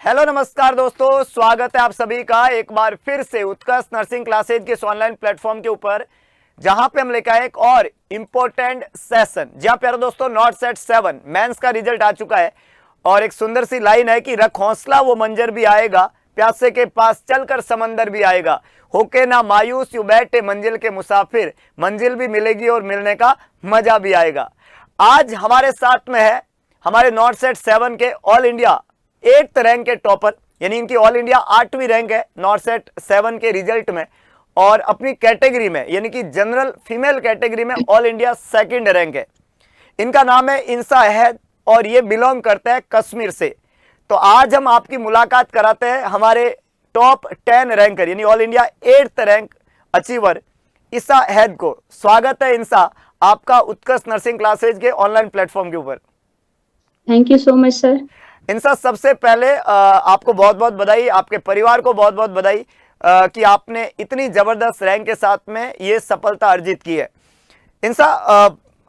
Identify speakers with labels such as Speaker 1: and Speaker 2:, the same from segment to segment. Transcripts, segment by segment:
Speaker 1: Hello नमस्कार दोस्तों, स्वागत है आप सभी का एक बार फिर से उत्कर्ष नर्सिंग क्लासेज के इस ऑनलाइन प्लेटफॉर्म के ऊपर, जहां पे हम लेकर आए एक और इम्पोर्टेंट सेशन। जी हाँ प्यारे दोस्तों, नॉट सेट 7 मेंस का रिजल्ट आ चुका है और एक सुंदर सी लाइन है कि रख हौसला वो मंजर भी आएगा, प्यासे के पास चलकर समंदर भी आएगा, होके ना मायूस यूं बैठे मंजिल के मुसाफिर, मंजिल भी मिलेगी और मिलने का मजा भी आएगा। आज हमारे साथ में है हमारे नॉट सेट 7 के ऑल इंडिया 8th रैंक के टॉपर, यानी इनकी ऑल इंडिया 8वीं रैंक है नॉट सेट 7 के रिजल्ट में, और अपनी कैटेगरी में यानी कि जनरल फीमेल कैटेगरी में ऑल इंडिया 2nd रैंक है। इनका नाम है इंसा अहद और ये बिलोंग करता है कश्मीर से। तो आज हम आपकी मुलाकात कराते हैं हमारे टॉप 10 रैंकर यानी all India 8th rank achiever Insa Ahad को। स्वागत है इंसा आपका उत्कर्ष नर्सिंग क्लासेज के ऑनलाइन प्लेटफॉर्म के ऊपर।
Speaker 2: Thank you so much sir.
Speaker 1: Insa, सबसे पहले आपको बहुत बहुत बधाई, आपके परिवार को बहुत बहुत बधाई कि आपने इतनी जबरदस्त रैंक के साथ में ये सफलता अर्जित की है। इंसा,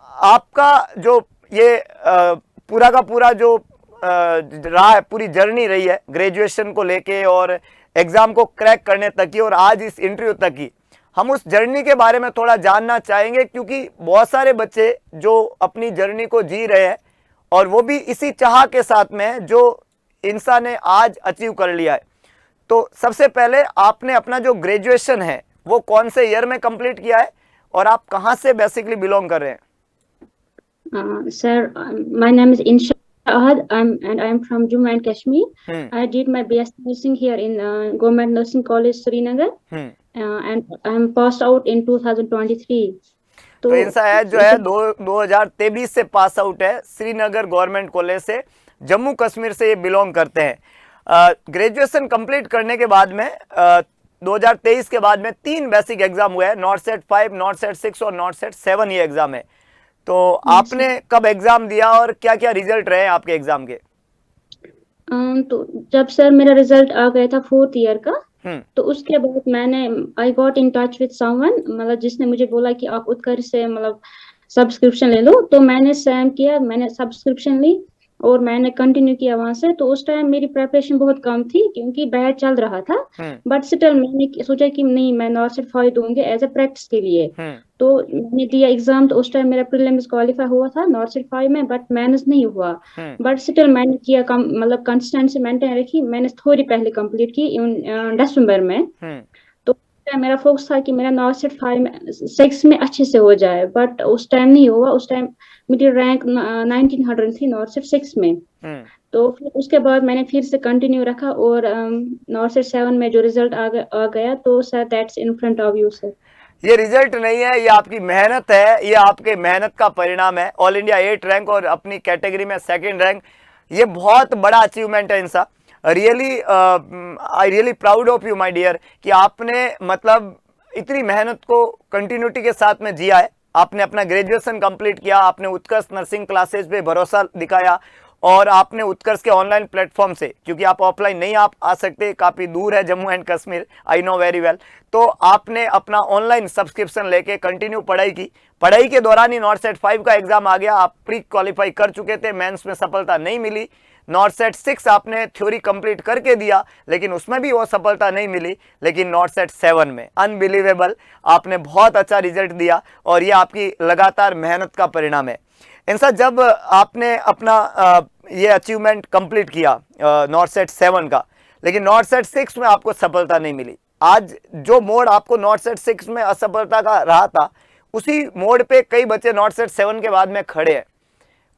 Speaker 1: आपका जो ये पूरा का पूरा जो रहा है, पूरी जर्नी रही है ग्रेजुएशन को लेके और एग्जाम को क्रैक करने तक की और आज इस इंटरव्यू तक की, हम उस जर्नी के बारे में थोड़ा जानना चाहेंगे, क्योंकि बहुत सारे बच्चे जो अपनी जर्नी को जी रहे हैं और वो भी इसी चाह के साथ में जो इंसान ने आज अचीव कर लिया है। तो सबसे पहले आपने अपना जो ग्रेजुएशन है वो कौन से ईयर में कंप्लीट किया है और आप कहां से बेसिकली बिलोंग कर रहे हैं?
Speaker 2: Sir, my name is Insha Ahad. I am from Jammu and Kashmir. I did my BS nursing here in Government Nursing College Srinagar, and I am passed out in 2023.
Speaker 1: तो इंसा है जो है 2023 से pass out है, Srinagar government college से, जम्मू कश्मीर से ये belong करते हैं। ग्रेजुएशन कंप्लीट करने के बाद में 2023 के बाद में 3 बेसिक एग्जाम हुए हैं, नॉट सेट 5, नॉट सेट 6 और नॉट सेट 7 ये एग्जाम है। तो आपने कब एग्जाम दिया और क्या क्या रिजल्ट रहे आपके एग्जाम के?
Speaker 2: तो जब सर मेरा रिजल्ट आ गया था 4th ईयर का, तो उसके बाद मैंने I got in touch with someone, मतलब जिसने मुझे बोला कि आप उत्कर्ष से मतलब सब्सक्रिप्शन ले लो। तो मैंने सेम किया, मैंने सब्सक्रिप्शन ली और मैंने कंटिन्यू किया वहां से। तो उस टाइम मेरी प्रिपरेशन बहुत कम थी क्योंकि बैच चल रहा था, बट स्टिल मैंने सोचा कि नहीं, मैं नॉट सेट 5 दूंगी एज ए प्रैक्टिस के लिए। तो मैंने दिया एग्जाम, तो उस टाइम मेरा प्रीलिम्स क्वालिफाई हुआ था नॉट सेट 5 में, बट मेंस नहीं हुआ। बट स्टिल मैंने किया, मतलब कंसिस्टेंसी मेंटेन रखी। मैंने थोड़ी पहले कंप्लीट की दिसंबर में। तो मेरा फोकस था कि मेरा नॉट सेट 6 में अच्छे से हो जाए, बट उस टाइम नहीं हुआ। उस टाइम मेरी रैंक 1900 थी नॉट सेट 6 में। तो फिर उसके बाद मैंने फिर से कंटिन्यू रखा और नॉट सेट 7 में जो रिजल्ट आ गया, तो sir that's in front of you sir.
Speaker 1: ये रिजल्ट नहीं है, ये आपकी मेहनत है, ये आपके मेहनत का परिणाम है। ऑल इंडिया 8 रैंक और अपनी कैटेगरी में 2nd रैंक, ये बहुत बड़ा अचीवमेंट है इंसा। Really I really proud of you my dear कि आपने मतलब इतनी मेहनत को कंटिन्यूटी के साथ में जिया है। आपने अपना ग्रेजुएशन कंप्लीट किया, आपने उत्कर्ष नर्सिंग क्लासेज पे भरोसा दिखाया और आपने उत्कर्ष के ऑनलाइन प्लेटफॉर्म से, क्योंकि आप ऑफलाइन नहीं आप आ सकते, काफ़ी दूर है Jammu and Kashmir, I know very well, तो आपने अपना ऑनलाइन सब्सक्रिप्शन लेके कंटिन्यू पढ़ाई की। पढ़ाई के दौरान ही नॉट सेट 5 का एग्जाम आ गया, आप प्री क्वालिफाई कर चुके थे, मेंस में सफलता नहीं मिली। नॉट सेट 6 आपने थ्योरी कंप्लीट करके दिया, लेकिन उसमें भी वो सफलता नहीं मिली। लेकिन नॉट सेट 7 में अनबिलीवेबल आपने बहुत अच्छा रिजल्ट दिया और ये आपकी लगातार मेहनत का परिणाम है। इंसा, जब आपने अपना ये अचीवमेंट कंप्लीट किया नॉट सेट 7 का, लेकिन नॉट सेट 6 में आपको सफलता नहीं मिली, आज जो मोड़ आपको नॉट सेट 6 में असफलता का रहा था, उसी मोड़ पे कई बच्चे नॉट सेट 7 के बाद में खड़े हैं।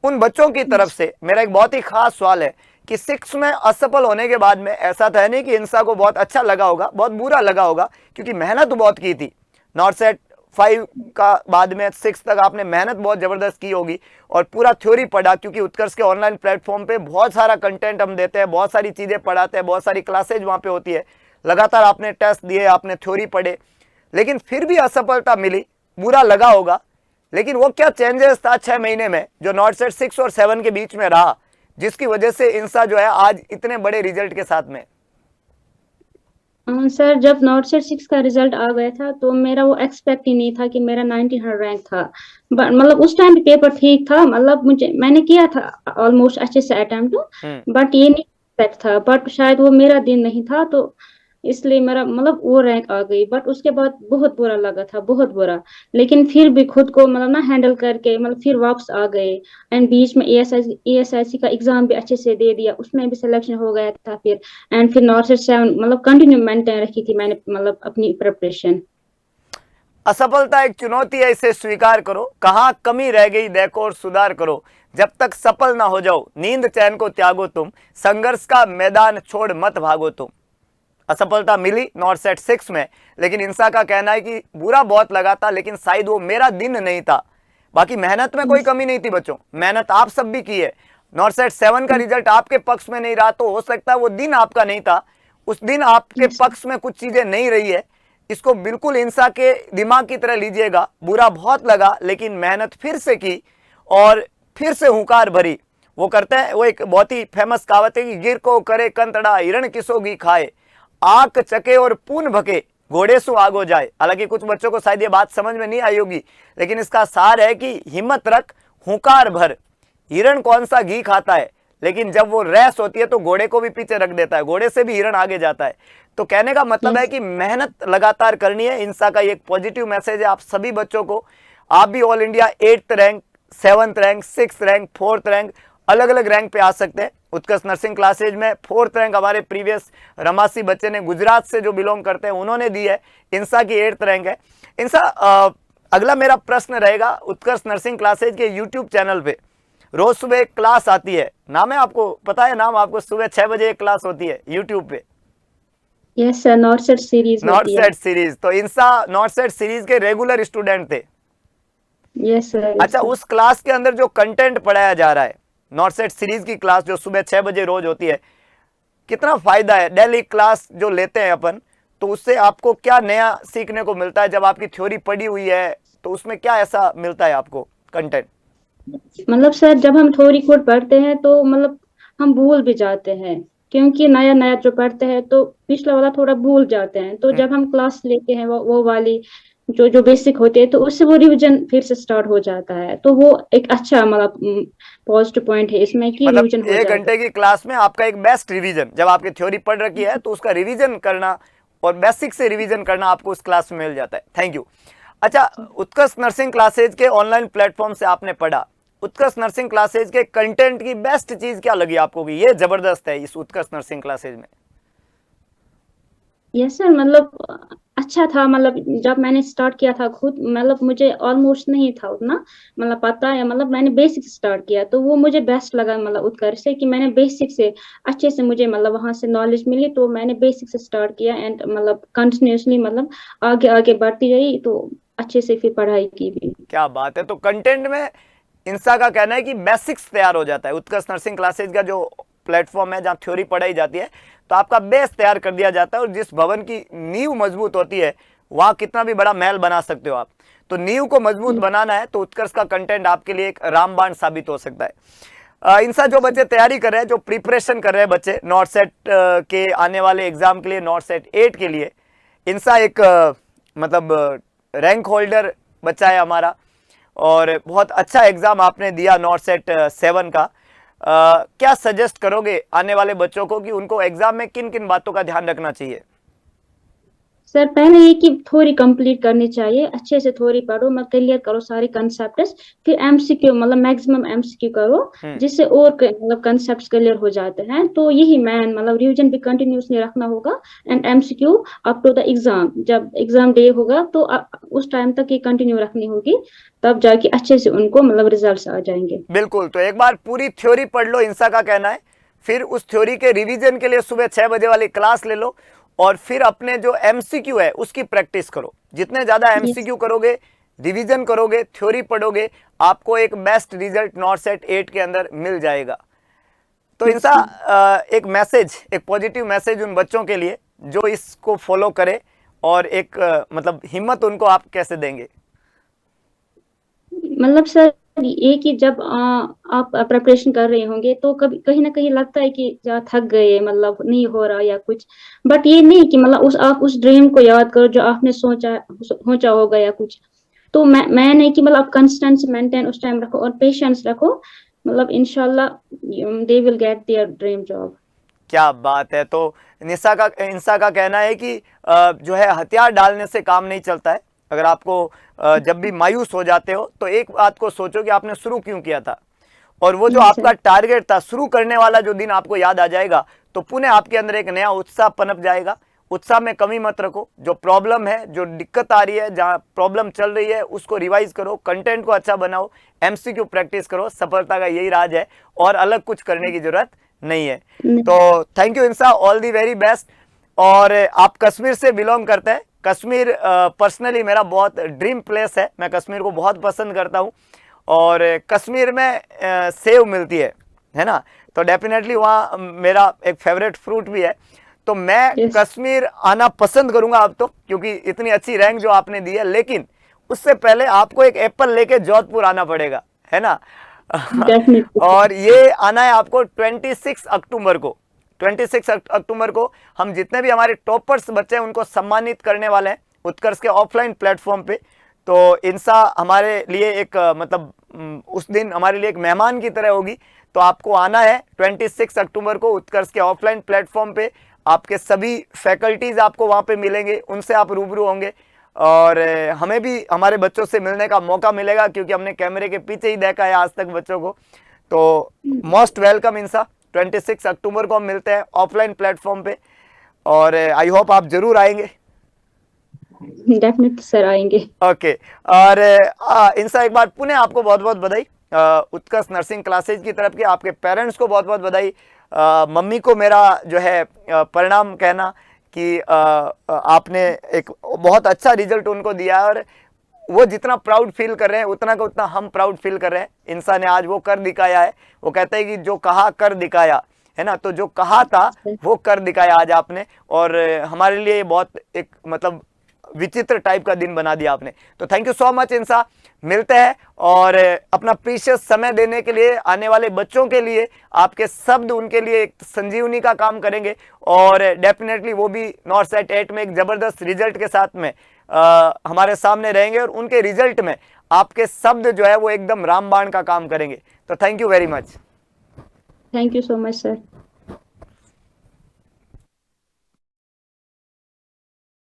Speaker 1: उन बच्चों की तरफ से मेरा एक बहुत ही खास सवाल है कि 6 में असफल होने के बाद में ऐसा था नहीं कि इंसा को बहुत अच्छा लगा होगा, बहुत बुरा लगा होगा, क्योंकि मेहनत बहुत की थी। नॉट सेट 5 का बाद में 6 तक आपने मेहनत बहुत ज़बरदस्त की होगी और पूरा थ्योरी पढ़ा, क्योंकि उत्कर्ष के ऑनलाइन प्लेटफॉर्म पे बहुत सारा कंटेंट हम देते हैं, बहुत सारी चीज़ें पढ़ाते हैं, बहुत सारी क्लासेज वहाँ पे होती है। लगातार आपने टेस्ट दिए, आपने थ्योरी पढ़े, लेकिन फिर भी असफलता मिली, बुरा लगा होगा। लेकिन वो क्या चेंजेस था 6 महीने में जो नॉट सेट 6 और 7 के बीच में रहा, जिसकी वजह से इंसा जो है आज इतने बड़े रिजल्ट के साथ में?
Speaker 2: सर, जब नॉट सेट 6 का रिजल्ट आ गया था तो मेरा वो एक्सपेक्ट ही नहीं था कि मेरा 1900 रैंक था। मतलब उस टाइम पेपर ठीक था, मतलब मैंने किया था ऑलमोस्ट अच्छे से अटेम्प्ट, बट ये नहीं सेट था, बट शायद वो मेरा दिन नहीं था, तो इसलिए मेरा मतलब वो रैंक आ गई। बट उसके बाद बहुत बुरा लगा था, बहुत बुरा। लेकिन फिर भी खुद को मतलब ना हैंडल करके मतलब फिर वापस आ गए। एंड बीच में एएसआईसी का एग्जाम भी अच्छे से दे दिया, उसमें भी सिलेक्शन हो गया था फिर। एंड फिर नॉर्थ सेवन मतलब कंटिन्यू मेंटेन रखी थी मैंने मतलब अपनी प्रिपरेशन।
Speaker 1: असफलता एक चुनौती है, इसे स्वीकार करो, कहाँ कमी रह गई देखो और सुधार करो। जब तक सफल ना हो जाओ नींद चैन को त्यागो तुम, संघर्ष का मैदान छोड़ मत भागो तुम। असफलता मिली नॉर्थ सेट 6 में, लेकिन इंसा का कहना है कि बुरा बहुत लगा था, लेकिन शायद वो मेरा दिन नहीं था। बाकी मेहनत में कोई कमी नहीं थी बच्चों, मेहनत आप सब भी की है। नॉर्थ सेट 7 का रिजल्ट आपके पक्ष में नहीं रहा तो हो सकता है वो दिन आपका नहीं था, उस दिन आपके पक्ष में कुछ चीजें नहीं रही है। इसको बिल्कुल इंसा के दिमाग की तरह लीजिएगा, बुरा बहुत लगा लेकिन मेहनत फिर से की और फिर से हुंकार भरी। वो करते हैं, वो एक बहुत ही फेमस कहावत है कि गिर को करे कंतड़ा हिरण किसोगी खाए, आक चके और पून भके घोड़े सु आगो जाए। हालांकि कुछ बच्चों को शायद ये बात समझ में नहीं आई होगी, लेकिन इसका सार है कि हिम्मत रख, हुंकार भर। हिरण कौन सा घी खाता है, लेकिन जब वो रेस होती है तो घोड़े को भी पीछे रख देता है, घोड़े से भी हिरण आगे जाता है। तो कहने का मतलब है कि मेहनत लगातार करनी है। इंसा का एक पॉजिटिव मैसेज है आप सभी बच्चों को। आप भी all India 8th rank, 7th rank, 6th rank, 4th rank, अलग अलग रैंक पे आ सकते हैं। उत्कर्ष नर्सिंग क्लासेज में 4th रैंक हमारे प्रीवियस रमासी बच्चे ने, गुजरात से जो बिलोंग करते हैं, उन्होंने दी है। इंसा की 8th रैंक है। इंसा, अगला मेरा प्रश्न रहेगा, उत्कर्ष नर्सिंग क्लासेज के यूट्यूब चैनल पे रोज सुबह एक क्लास आती है, नाम है आपको पता है? नाम आपको, सुबह 6 बजे एक क्लास होती है यूट्यूब पे।
Speaker 2: Yes sir, north set series
Speaker 1: north
Speaker 2: होती है।
Speaker 1: सेट सीरीज, तो इंसा नॉर्थ सेट सीरीज के रेगुलर स्टूडेंट थे।
Speaker 2: यस सर,
Speaker 1: अच्छा, उस क्लास के अंदर जो कंटेंट पढ़ाया जा रहा है, नॉर्थ सेट सीरीज की क्लास जो सुबह 6 बजे रोज होती है, कितना फायदा है? डेली क्लास जो लेते हैं अपन, तो उससे आपको क्या नया सीखने को मिलता है? जब आपकी थ्योरी पढ़ी हुई है तो उसमें क्या ऐसा मिलता है आपको कंटेंट?
Speaker 2: मतलब सर जब हम थ्योरी कोड पढ़ते हैं तो मतलब हम भूल भी जाते हैं, क्योंकि नया नया जो पढ़ते हैं तो पिछला वाला थोड़ा भूल जाते हैं। तो जब हम क्लास लेते हैं वो वाली जो जो बेसिक होते हैं, तो उससे वो रिवीजन फिर से स्टार्ट हो जाता है। तो वो एक अच्छा मतलब पॉजिटिव पॉइंट है इसमें कि
Speaker 1: मतलब
Speaker 2: रिवीजन हो
Speaker 1: 1
Speaker 2: जाता
Speaker 1: घंटे की क्लास में आपका एक बेस्ट रिवीजन, जब आपकी थ्योरी पढ़ रखी है तो उसका रिवीजन करना और बेसिक से रिवीजन करना आपको उस क्लास में मिल जाता है। Thank you. अच्छा, उत्कर्ष नर्सिंग क्लासेज के ऑनलाइन प्लेटफॉर्म से आपने पढ़ा, उत्कर्ष नर्सिंग क्लासेज के कंटेंट की बेस्ट चीज क्या लगी आपको कि ये जबरदस्त है इस उत्कर्ष नर्सिंग क्लासेज में?
Speaker 2: यस सर, मतलब अच्छा था। मतलब जब मैंने स्टार्ट किया था खुद, मतलब मुझे ऑलमोस्ट नहीं था उतना मतलब पता है। मतलब मैंने बेसिक स्टार्ट किया तो वो मुझे बेस्ट लगा, मतलब उत्कर्ष से, कि मैंने बेसिक से अच्छे से मुझे मतलब वहां से नॉलेज मिली। तो मैंने बेसिक से स्टार्ट किया एंड मतलब कंटिन्यूअसली मतलब आगे आगे बढ़ती रही, तो अच्छे से फिर पढ़ाई की भी।
Speaker 1: क्या बात है। तो कंटेंट में इंसा का कहना है कि बेसिक्स तैयार हो जाता है। उत्कर्ष नर्सिंग क्लासेज का जो प्लेटफॉर्म है जहाँ थ्योरी पढ़ाई जाती है, तो आपका बेस तैयार कर दिया जाता है। और जिस भवन की नींव मजबूत होती है वहां कितना भी बड़ा महल बना सकते हो आप। तो नींव को मजबूत बनाना है तो उत्कर्ष का कंटेंट आपके लिए एक रामबाण साबित हो सकता है। इंसा, जो बच्चे तैयारी कर रहे हैं, जो प्रिपरेशन कर रहे हैं बच्चे नॉर्थ सेट के आने वाले एग्जाम के लिए, नॉर्थ सेट 8 के लिए, इंसा एक मतलब रैंक होल्डर बच्चा है हमारा और बहुत अच्छा एग्जाम आपने दिया नॉर्थ सेट 7 का। क्या सजेस्ट करोगे आने वाले बच्चों को कि उनको एग्जाम में किन किन बातों का ध्यान रखना चाहिए?
Speaker 2: सर पहले ये कि थ्योरी कंप्लीट करनी चाहिए, अच्छे से थ्योरी पढ़ो, मतलब क्लियर करो सारे कंसेप्ट। फिर एमसीक्यू मतलब मैक्सिमम एमसीक्यू करो, जिससे और मतलब कंसेप्ट क्लियर हो जाते हैं। तो यही मैन मतलब रिवीजन भी कंटिन्यूसली रखना होगा and MCQ up to the exam. जब एग्जाम डे होगा तो उस टाइम तक ये कंटिन्यू रखनी होगी, तब जाके अच्छे से उनको मतलब रिजल्ट्स आ जाएंगे।
Speaker 1: बिल्कुल, तो एक बार पूरी थ्योरी पढ़ लो, इंसा का कहना है। फिर उस थ्योरी के रिवीजन के लिए सुबह 6 बजे वाली क्लास ले लो और फिर अपने जो एमसीक्यू है उसकी प्रैक्टिस करो। जितने ज्यादा
Speaker 2: यस।
Speaker 1: एमसीक्यू करोगे, रिवीजन करोगे, थ्योरी पढ़ोगे, आपको एक बेस्ट रिजल्ट नॉर्थ सेट 8 के अंदर मिल जाएगा। तो इंसा, एक मैसेज, एक पॉजिटिव मैसेज उन बच्चों के लिए जो इसको फॉलो करे और एक मतलब हिम्मत उनको आप कैसे देंगे?
Speaker 2: मतलब सर ये कि जब आप प्रिपरेशन कर रहे होंगे तो कभी कहीं ना कहीं लगता है कि या थक गए, मतलब नहीं हो रहा या कुछ। बट ये नहीं कि मतलब आप उस ड्रीम को याद करो जो आपने सोचा होगा या कुछ। तो मैं नहीं कि मतलब आप कंसिस्टेंसी मेंटेन उस टाइम रखो और पेशेंस रखो, मतलब इंशाल्लाह they will get their dream job.
Speaker 1: क्या बात है। तो इंसा का कहना है कि जो है हथियार डालने से काम नहीं चलता है। अगर आपको जब भी मायूस हो जाते हो तो एक बात को सोचो कि आपने शुरू क्यों किया था, और वो जो आपका टारगेट था शुरू करने वाला, जो दिन आपको याद आ जाएगा तो पुनः आपके अंदर एक नया उत्साह पनप जाएगा। उत्साह में कमी मत रखो। जो प्रॉब्लम है, जो दिक्कत आ रही है, जहाँ प्रॉब्लम चल रही है, उसको रिवाइज करो, कंटेंट को अच्छा बनाओ, एमसीक्यू प्रैक्टिस करो। सफलता का यही राज है और अलग कुछ करने की जरूरत नहीं है। तो थैंक यू इंसा, ऑल दी वेरी बेस्ट। और आप कश्मीर से बिलोंग करते हैं। कश्मीर पर्सनली मेरा बहुत ड्रीम प्लेस है। मैं कश्मीर को बहुत पसंद करता हूँ और कश्मीर में सेव मिलती है ना, तो डेफिनेटली वहाँ मेरा एक फेवरेट फ्रूट भी है। तो मैं कश्मीर आना पसंद करूंगा अब तो, क्योंकि इतनी अच्छी रैंक जो आपने दी है। लेकिन उससे पहले आपको एक एप्पल लेके जोधपुर आना पड़ेगा, है ना। और ये आना है आपको 26 अक्टूबर को। 26 अक्टूबर को हम जितने भी हमारे टॉपर्स बच्चे हैं उनको सम्मानित करने वाले हैं उत्कर्ष के ऑफलाइन प्लेटफॉर्म पे। तो इंसा हमारे लिए एक मतलब उस दिन हमारे लिए एक मेहमान की तरह होगी। तो आपको आना है 26 अक्टूबर को उत्कर्ष के ऑफलाइन प्लेटफॉर्म पे। आपके सभी फैकल्टीज आपको वहाँ पे मिलेंगे, उनसे आप रूबरू होंगे और हमें भी हमारे बच्चों से मिलने का मौका मिलेगा, क्योंकि हमने कैमरे के पीछे ही देखा है आज तक बच्चों को। तो मोस्ट वेलकम इंसा। 26 अक्टूबर को हम मिलते हैं ऑफलाइन प्लेटफॉर्म पे और आई होप आप जरूर आएंगे।
Speaker 2: डेफिनेटली सर, आएंगे।
Speaker 1: ओके। और इंसा एक बार पुनः आपको बहुत बहुत बधाई उत्कर्ष नर्सिंग क्लासेज की तरफ के। आपके पेरेंट्स को बहुत बहुत बधाई। मम्मी को मेरा जो है परिणाम कहना कि आपने एक बहुत अच्छा रिजल्ट उनको दिया है और वो जितना प्राउड फील कर रहे हैं उतना का उतना हम प्राउड फील कर रहे हैं। इंसान ने आज वो कर दिखाया है। वो कहते हैं कि जो कहा कर दिखाया, है ना। तो जो कहा था वो कर दिखाया आज आपने, और हमारे लिए बहुत एक मतलब विचित्र टाइप का दिन बना दिया आपने। तो थैंक यू सो मच इंसा। मिलते हैं और अपना प्रीशियस समय देने के लिए आने वाले बच्चों के लिए आपके शब्द उनके लिए एक संजीवनी का काम करेंगे और डेफिनेटली वो भी नॉर्थ साइड 8 में एक जबरदस्त रिजल्ट के साथ में हमारे सामने रहेंगे और उनके रिजल्ट में आपके शब्द जो है वो एकदम रामबाण का काम करेंगे। तो thank you very much.
Speaker 2: Thank you so much sir.